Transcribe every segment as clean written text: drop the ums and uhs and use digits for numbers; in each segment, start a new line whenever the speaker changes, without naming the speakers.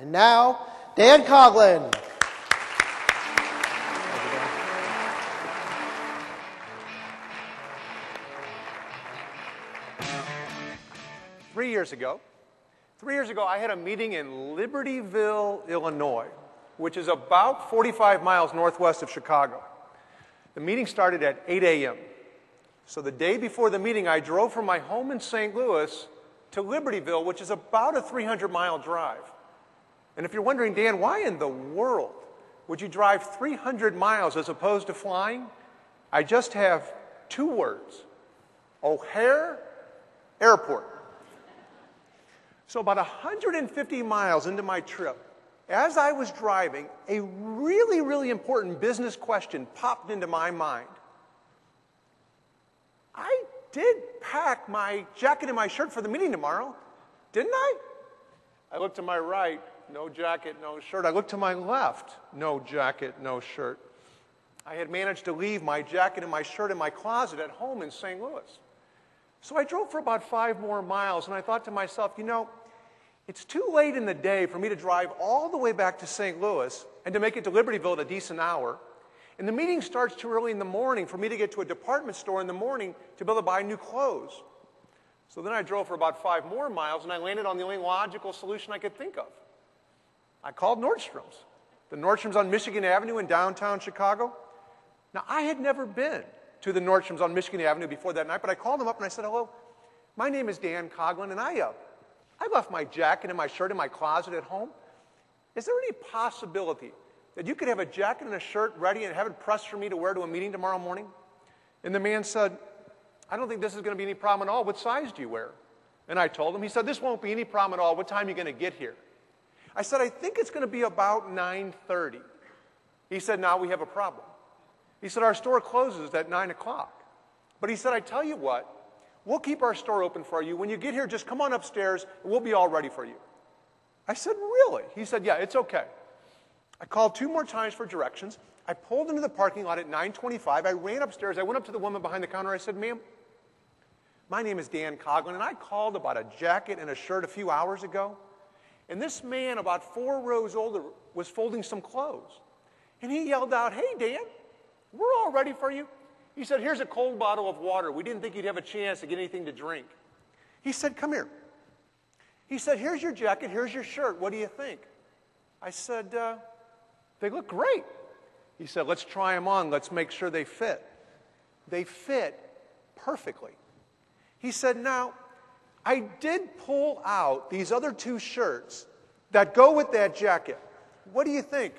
And now, Dan Coughlin.
3 years ago, I had a meeting in Libertyville, Illinois, which is about 45 miles northwest of Chicago. The meeting started at 8 a.m. So the day before the meeting, I drove from my home in St. Louis to Libertyville, which is about a 300-mile drive. And if you're wondering, Dan, why in the world would you drive 300 miles as opposed to flying? I just have two words: O'Hare Airport. So about 150 miles into my trip, as I was driving, a really, really important business question popped into my mind. I did pack my jacket and my shirt for the meeting tomorrow, didn't I? I looked to my right, no jacket, no shirt. I looked to my left, no jacket, no shirt. I had managed to leave my jacket and my shirt in my closet at home in St. Louis. So I drove for about 5 more miles, and I thought to myself, you know, it's too late in the day for me to drive all the way back to St. Louis and to make it to Libertyville at a decent hour. And the meeting starts too early in the morning for me to get to a department store in the morning to be able to buy new clothes. So then I drove for about 5 more miles, and I landed on the only logical solution I could think of. I called Nordstrom's. The Nordstrom's on Michigan Avenue in downtown Chicago. Now, I had never been to the Nordstrom's on Michigan Avenue before that night, but I called them up and I said, hello, my name is Dan Coughlin, and I left my jacket and my shirt in my closet at home. Is there any possibility that you could have a jacket and a shirt ready and have it pressed for me to wear to a meeting tomorrow morning? And the man said, I don't think this is going to be any problem at all. What size do you wear? And I told him. He said, this won't be any problem at all. What time are you going to get here? I said, I think it's going to be about 9:30. He said, now we have a problem. He said, our store closes at 9 o'clock. But he said, I tell you what, we'll keep our store open for you. When you get here, just come on upstairs, and we'll be all ready for you. I said, really? He said, yeah, it's okay. I called 2 more times for directions. I pulled into the parking lot at 9:25. I ran upstairs. I went up to the woman behind the counter. I said, ma'am, my name is Dan Coughlin, and I called about a jacket and a shirt a few hours ago. And this man, about 4 rows older, was folding some clothes. And he yelled out, hey, Dan, we're all ready for you. He said, here's a cold bottle of water. We didn't think you'd have a chance to get anything to drink. He said, come here. He said, here's your jacket, here's your shirt. What do you think? I said, they look great. He said, let's try them on. Let's make sure they fit. They fit perfectly. He said, now, I did pull out these other 2 shirts that go with that jacket. What do you think?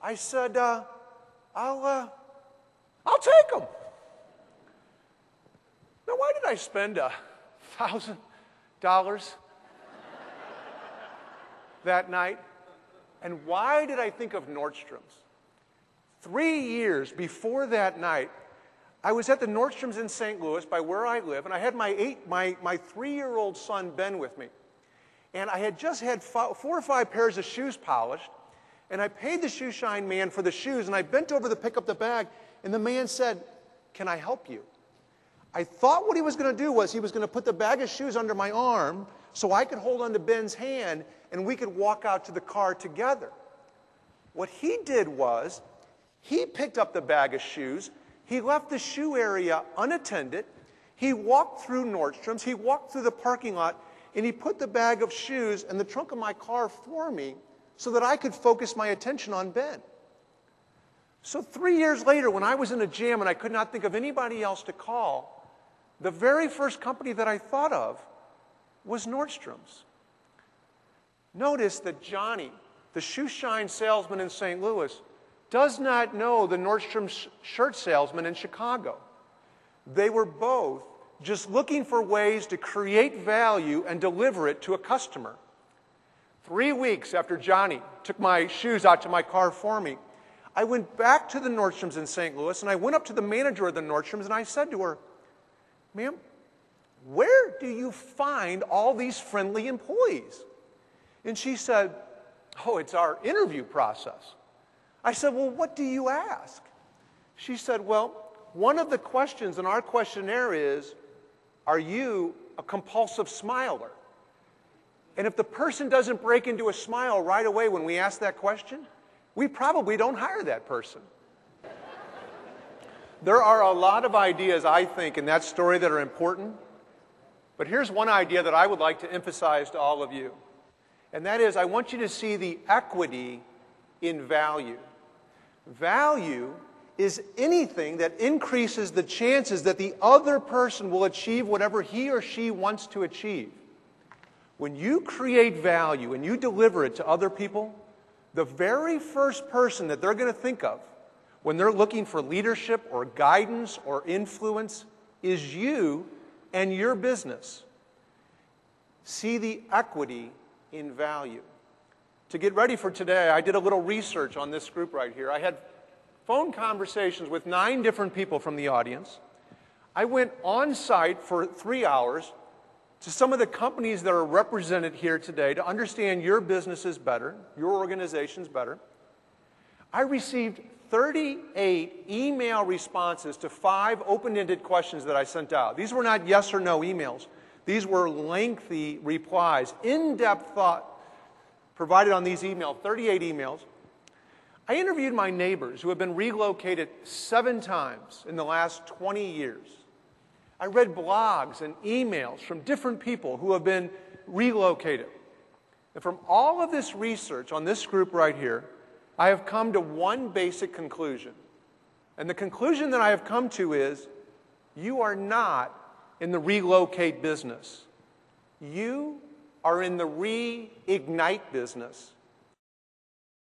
I said, I'll take them. Now, why did I spend $1,000 that night? And why did I think of Nordstrom's? 3 years before that night, I was at the Nordstrom's in St. Louis by where I live, and I had my 3-year-old son, Ben, with me. And I had just had 4 or 5 pairs of shoes polished, and I paid the shoe shine man for the shoes, and I bent over to pick up the bag, and the man said, can I help you? I thought what he was going to do was he was going to put the bag of shoes under my arm so I could hold onto Ben's hand and we could walk out to the car together. What he did was he picked up the bag of shoes, he left the shoe area unattended, he walked through Nordstrom's, he walked through the parking lot, and he put the bag of shoes in the trunk of my car for me so that I could focus my attention on Ben. So 3 years later, when I was in a jam and I could not think of anybody else to call, the very first company that I thought of was Nordstrom's. Notice that Johnny, the shoe shine salesman in St. Louis, does not know the Nordstrom's shirt salesman in Chicago. They were both just looking for ways to create value and deliver it to a customer. 3 weeks after Johnny took my shoes out to my car for me, I went back to the Nordstrom's in St. Louis, and I went up to the manager of the Nordstrom's, and I said to her, ma'am, where do you find all these friendly employees? And she said, oh, it's our interview process. I said, well, what do you ask? She said, well, one of the questions in our questionnaire is, are you a compulsive smiler? And if the person doesn't break into a smile right away when we ask that question, we probably don't hire that person. There are a lot of ideas, I think, in that story that are important. But here's one idea that I would like to emphasize to all of you. And that is, I want you to see the equity in value. Value is anything that increases the chances that the other person will achieve whatever he or she wants to achieve. When you create value and you deliver it to other people, the very first person that they're going to think of when they're looking for leadership or guidance or influence is you and your business. See the equity in value. To get ready for today, I did a little research on this group right here. I had phone conversations with 9 different people from the audience. I went on site for 3 hours to some of the companies that are represented here today to understand your businesses better, your organizations better. I received 38 email responses to 5 open-ended questions that I sent out. These were not yes or no emails. These were lengthy replies, in-depth thought provided on these emails, 38 emails. I interviewed my neighbors who have been relocated 7 times in the last 20 years. I read blogs and emails from different people who have been relocated. And from all of this research on this group right here, I have come to one basic conclusion. And the conclusion that I have come to is, you are not in the relocate business. You are in the reignite business.